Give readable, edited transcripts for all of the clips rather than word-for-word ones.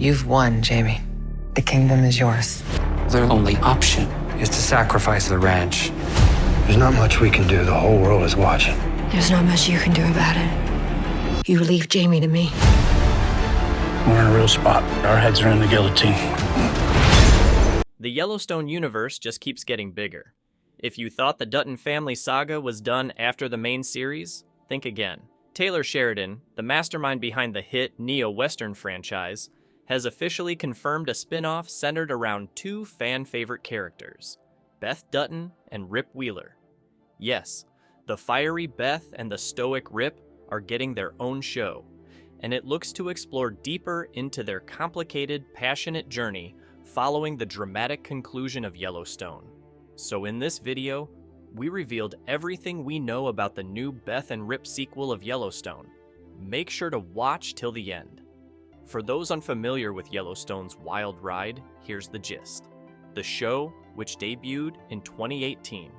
You've won, Jamie. The kingdom is yours. Their only option is to sacrifice the ranch. There's not much we can do. The whole world is watching. There's not much you can do about it. You leave Jamie to me. We're in a real spot. Our heads are in the guillotine. The Yellowstone universe just keeps getting bigger. If you thought the Dutton family saga was done after the main series, think again. Taylor Sheridan, the mastermind behind the hit neo-Western franchise, has officially confirmed a spin-off centered around two fan-favorite characters, Beth Dutton and Rip Wheeler. Yes, the fiery Beth and the stoic Rip are getting their own show, and it looks to explore deeper into their complicated, passionate journey following the dramatic conclusion of Yellowstone. So in this video, we revealed everything we know about the new Beth and Rip sequel of Yellowstone. Make sure to watch till the end. For those unfamiliar with Yellowstone's wild ride, here's the gist. The show, which debuted in 2018,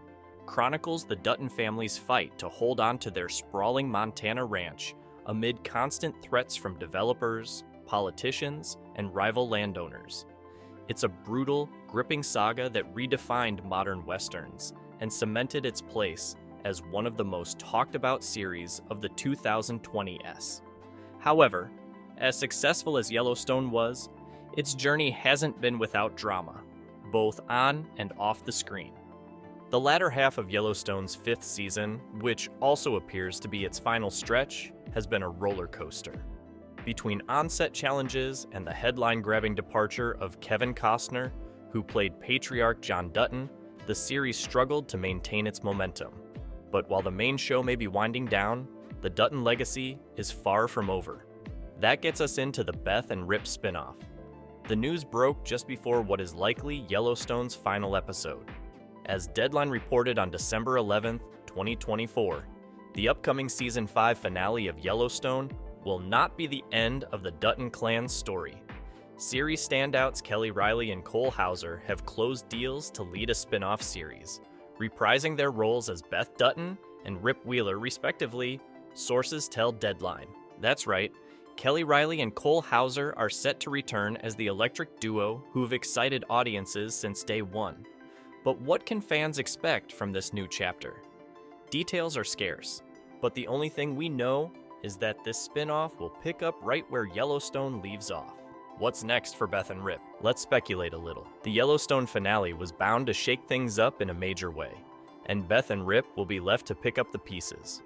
chronicles the Dutton family's fight to hold on to their sprawling Montana ranch amid constant threats from developers, politicians, and rival landowners. It's a brutal, gripping saga that redefined modern westerns and cemented its place as one of the most talked about series of the 2020s. However, as successful as Yellowstone was, its journey hasn't been without drama, both on and off the screen. The latter half of Yellowstone's fifth season, which also appears to be its final stretch, has been a roller coaster. Between on-set challenges and the headline-grabbing departure of Kevin Costner, who played patriarch John Dutton, the series struggled to maintain its momentum. But while the main show may be winding down, the Dutton legacy is far from over. That gets us into the Beth and Rip spinoff. The news broke just before what is likely Yellowstone's final episode. As Deadline reported on December 11th, 2024, the upcoming Season 5 finale of Yellowstone will not be the end of the Dutton clan's story. Series standouts Kelly Riley and Cole Hauser have closed deals to lead a spin-off series, reprising their roles as Beth Dutton and Rip Wheeler respectively, sources tell Deadline. That's right, Kelly Riley and Cole Hauser are set to return as the electric duo who've excited audiences since day one. But what can fans expect from this new chapter? Details are scarce, but the only thing we know is that this spin-off will pick up right where Yellowstone leaves off. What's next for Beth and Rip? Let's speculate a little. The Yellowstone finale was bound to shake things up in a major way, and Beth and Rip will be left to pick up the pieces.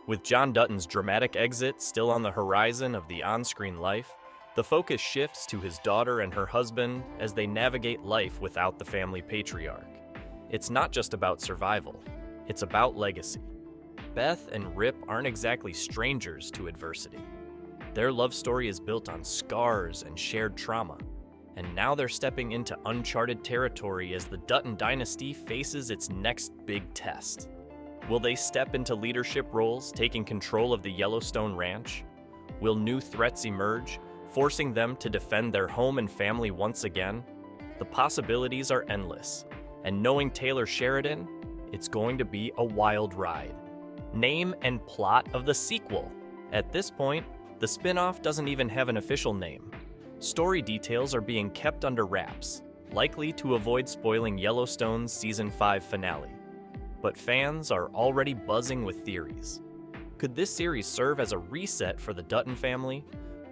With John Dutton's dramatic exit still on the horizon of the on-screen life, the focus shifts to his daughter and her husband as they navigate life without the family patriarch. It's not just about survival, it's about legacy. Beth and Rip aren't exactly strangers to adversity. Their love story is built on scars and shared trauma, and now they're stepping into uncharted territory as the Dutton dynasty faces its next big test. Will they step into leadership roles, taking control of the Yellowstone ranch? Will new threats emerge, forcing them to defend their home and family once again? The possibilities are endless, and knowing Taylor Sheridan, it's going to be a wild ride. Name and plot of the sequel. At this point, the spin-off doesn't even have an official name. Story details are being kept under wraps, likely to avoid spoiling Yellowstone's Season 5 finale. But fans are already buzzing with theories. Could this series serve as a reset for the Dutton family?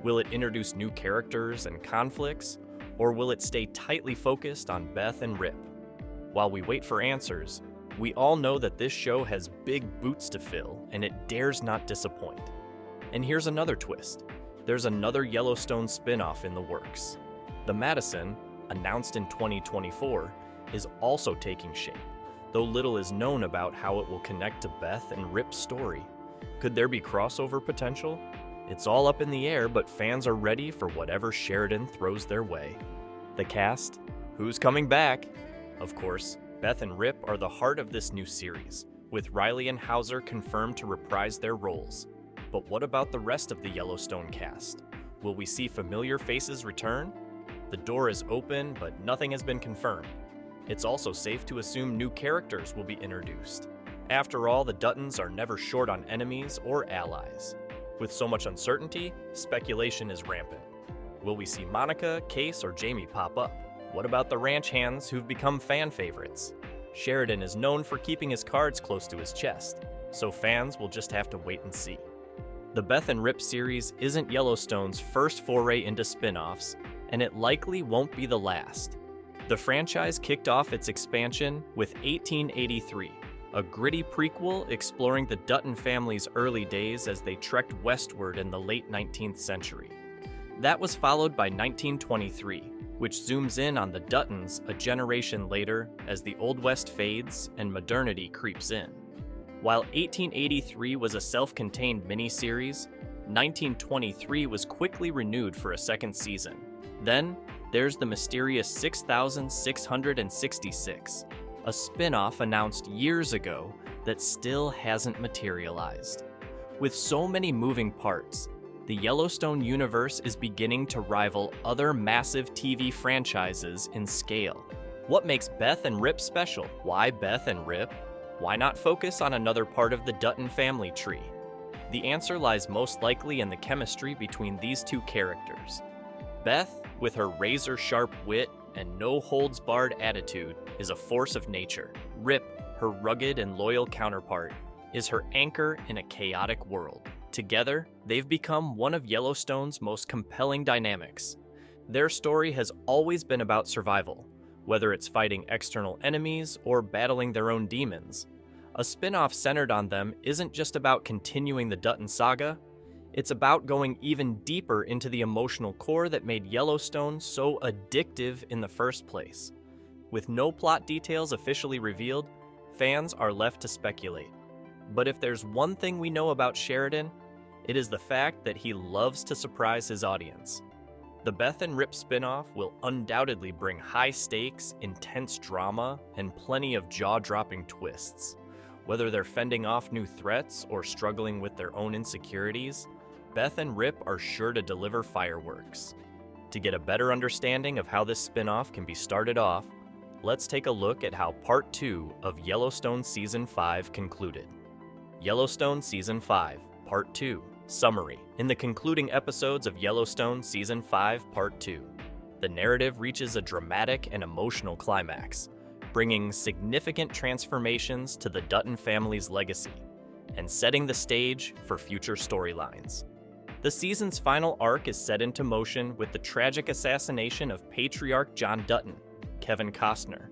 Will it introduce new characters and conflicts? Or will it stay tightly focused on Beth and Rip? While we wait for answers, we all know that this show has big boots to fill, and it dares not disappoint. And here's another twist. There's another Yellowstone spin-off in the works. The Madison, announced in 2024, is also taking shape, though little is known about how it will connect to Beth and Rip's story. Could there be crossover potential? It's all up in the air, but fans are ready for whatever Sheridan throws their way. The cast? Who's coming back? Of course, Beth and Rip are the heart of this new series, with Riley and Hauser confirmed to reprise their roles. But what about the rest of the Yellowstone cast? Will we see familiar faces return? The door is open, but nothing has been confirmed. It's also safe to assume new characters will be introduced. After all, the Duttons are never short on enemies or allies. With so much uncertainty, speculation is rampant. Will we see Monica, Case, or Jamie pop up? What about the ranch hands who've become fan favorites? Sheridan is known for keeping his cards close to his chest, so fans will just have to wait and see. The Beth and Rip series isn't Yellowstone's first foray into spin-offs, and it likely won't be the last. The franchise kicked off its expansion with 1883, a gritty prequel exploring the Dutton family's early days as they trekked westward in the late 19th century. That was followed by 1923, which zooms in on the Duttons a generation later as the Old West fades and modernity creeps in. While 1883 was a self-contained miniseries, 1923 was quickly renewed for a second season. Then, there's the mysterious 6666, a spin-off announced years ago that still hasn't materialized. With so many moving parts, the Yellowstone universe is beginning to rival other massive TV franchises in scale. What makes Beth and Rip special? Why Beth and Rip? Why not focus on another part of the Dutton family tree? The answer lies most likely in the chemistry between these two characters. Beth, with her razor-sharp wit and no-holds-barred attitude, is a force of nature. Rip, her rugged and loyal counterpart, is her anchor in a chaotic world. Together, they've become one of Yellowstone's most compelling dynamics. Their story has always been about survival, whether it's fighting external enemies or battling their own demons. A spin-off centered on them isn't just about continuing the Dutton saga, it's about going even deeper into the emotional core that made Yellowstone so addictive in the first place. With no plot details officially revealed, fans are left to speculate. But if there's one thing we know about Sheridan, it is the fact that he loves to surprise his audience. The Beth and Rip spin-off will undoubtedly bring high stakes, intense drama, and plenty of jaw-dropping twists. Whether they're fending off new threats or struggling with their own insecurities, Beth and Rip are sure to deliver fireworks. To get a better understanding of how this spin-off can be started off, let's take a look at how Part 2 of Yellowstone Season 5 concluded. Yellowstone Season 5, Part 2, Summary. In the concluding episodes of Yellowstone Season 5, Part 2, the narrative reaches a dramatic and emotional climax, bringing significant transformations to the Dutton family's legacy, and setting the stage for future storylines. The season's final arc is set into motion with the tragic assassination of patriarch John Dutton, Kevin Costner.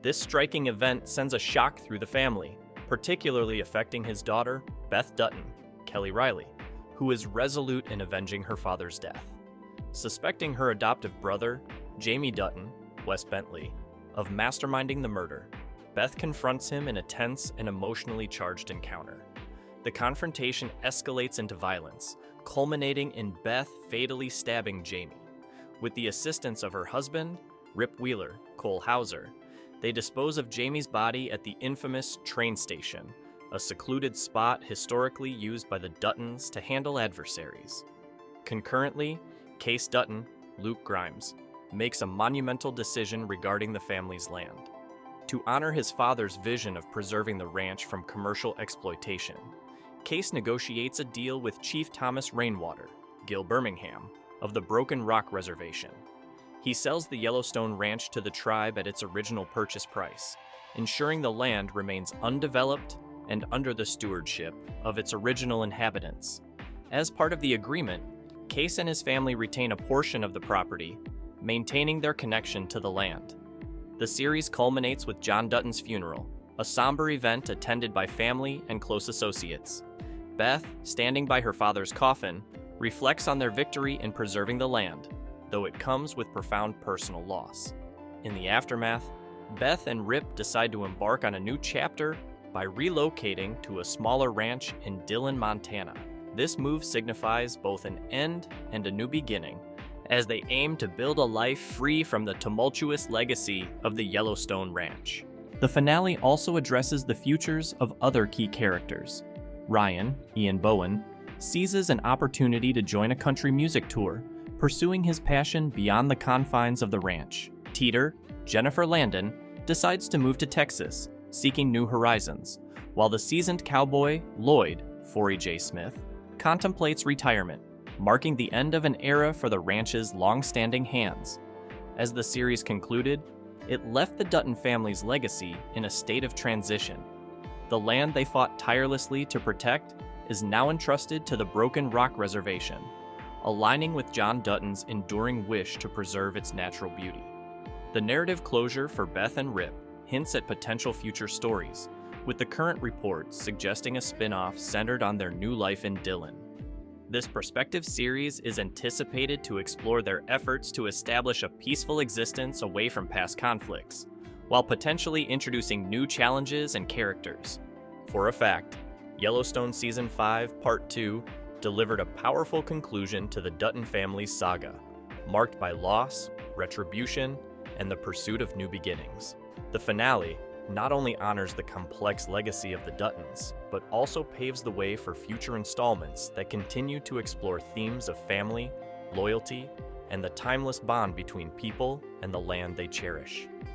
This striking event sends a shock through the family, particularly affecting his daughter, Beth Dutton, Kelly Riley, who is resolute in avenging her father's death. Suspecting her adoptive brother, Jamie Dutton, Wes Bentley, of masterminding the murder, Beth confronts him in a tense and emotionally charged encounter. The confrontation escalates into violence, culminating in Beth fatally stabbing Jamie. With the assistance of her husband, Rip Wheeler, Cole Hauser, they dispose of Jamie's body at the infamous train station, a secluded spot historically used by the Duttons to handle adversaries. Concurrently, Case Dutton, Luke Grimes, makes a monumental decision regarding the family's land. To honor his father's vision of preserving the ranch from commercial exploitation, Case negotiates a deal with Chief Thomas Rainwater, Gil Birmingham, of the Broken Rock Reservation. He sells the Yellowstone Ranch to the tribe at its original purchase price, ensuring the land remains undeveloped and under the stewardship of its original inhabitants. As part of the agreement, Case and his family retain a portion of the property, maintaining their connection to the land. The series culminates with John Dutton's funeral, a somber event attended by family and close associates. Beth, standing by her father's coffin, reflects on their victory in preserving the land, though it comes with profound personal loss. In the aftermath, Beth and Rip decide to embark on a new chapter by relocating to a smaller ranch in Dillon, Montana. This move signifies both an end and a new beginning, as they aim to build a life free from the tumultuous legacy of the Yellowstone Ranch. The finale also addresses the futures of other key characters. Ryan, Ian Bowen, seizes an opportunity to join a country music tour, pursuing his passion beyond the confines of the ranch. Teeter, Jennifer Landon, decides to move to Texas, seeking new horizons, while the seasoned cowboy, Lloyd, Forey J. Smith, contemplates retirement, marking the end of an era for the ranch's long-standing hands. As the series concluded, it left the Dutton family's legacy in a state of transition. The land they fought tirelessly to protect is now entrusted to the Broken Rock Reservation, aligning with John Dutton's enduring wish to preserve its natural beauty. The narrative closure for Beth and Rip hints at potential future stories, with the current reports suggesting a spin-off centered on their new life in Dillon. This prospective series is anticipated to explore their efforts to establish a peaceful existence away from past conflicts, while potentially introducing new challenges and characters. For a fact, Yellowstone Season 5, Part 2 delivered a powerful conclusion to the Dutton family's saga, marked by loss, retribution, and the pursuit of new beginnings. The finale not only honors the complex legacy of the Duttons, but also paves the way for future installments that continue to explore themes of family, loyalty, and the timeless bond between people and the land they cherish.